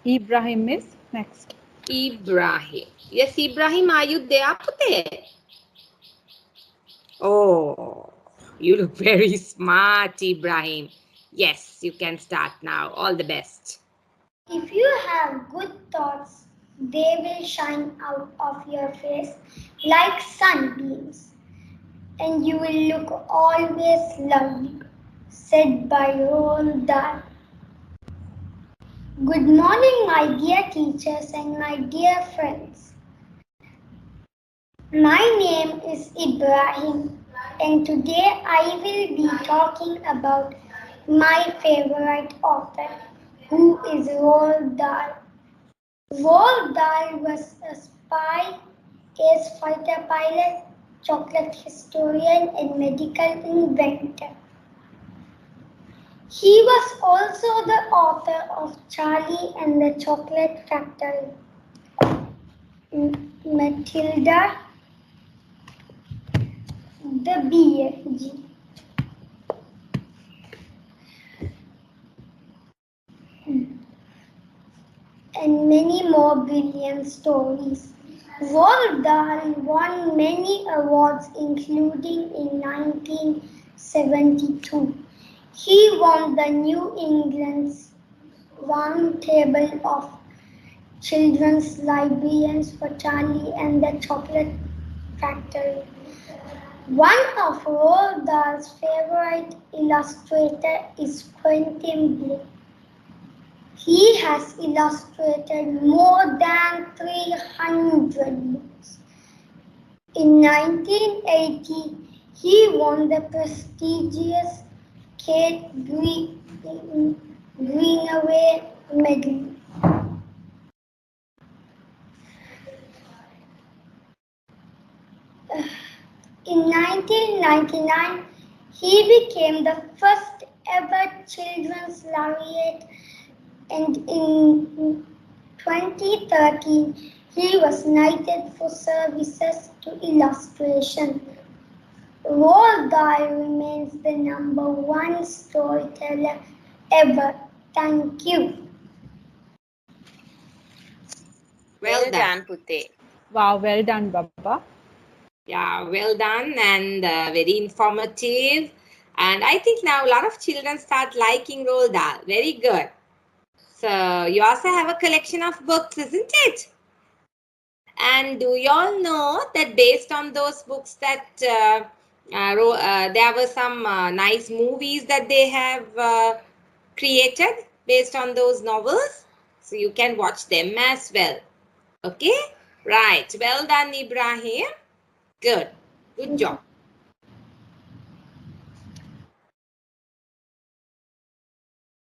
Ibrahim is next. Ibrahim. Yes, Ibrahim, are you there, Pute? Oh, you look very smart, Ibrahim. Yes, you can start now. All the best. If you have good thoughts, they will shine out of your face like sunbeams, and you will look always lovely, said by Roald Dhal. Good morning, my dear teachers and my dear friends. My name is Ibrahim, and today I will be talking about my favorite author, who is Roald Dahl. Roald Dahl was a spy, ace fighter pilot, chocolate historian, and medical inventor. He was also the author of Charlie and the Chocolate Factory, Matilda, the BFG, and many more brilliant stories. Roald Dahl won many awards, including in 1972. He won the New England's Round Table of Children's Librarians for Charlie and the Chocolate Factory. One of Roald Dahl's favorite illustrators is Quentin Blake. He has illustrated more than 300 books. In 1980, he won the prestigious Kate Greenaway Medal. In 1999, he became the first ever children's laureate, and in 2013, he was knighted for services to illustration. Roald Dahl remains the #1 storyteller ever. Thank you. Well done, Pute. Wow, well done, Baba. Yeah, well done and very informative. And I think now a lot of children start liking Roald Dahl. Very good. So you also have a collection of books, isn't it? And do you all know that based on those books that there were some nice movies that they have created based on those novels? So you can watch them as well. Okay? Right. Well done, Ibrahim. Good. Good job.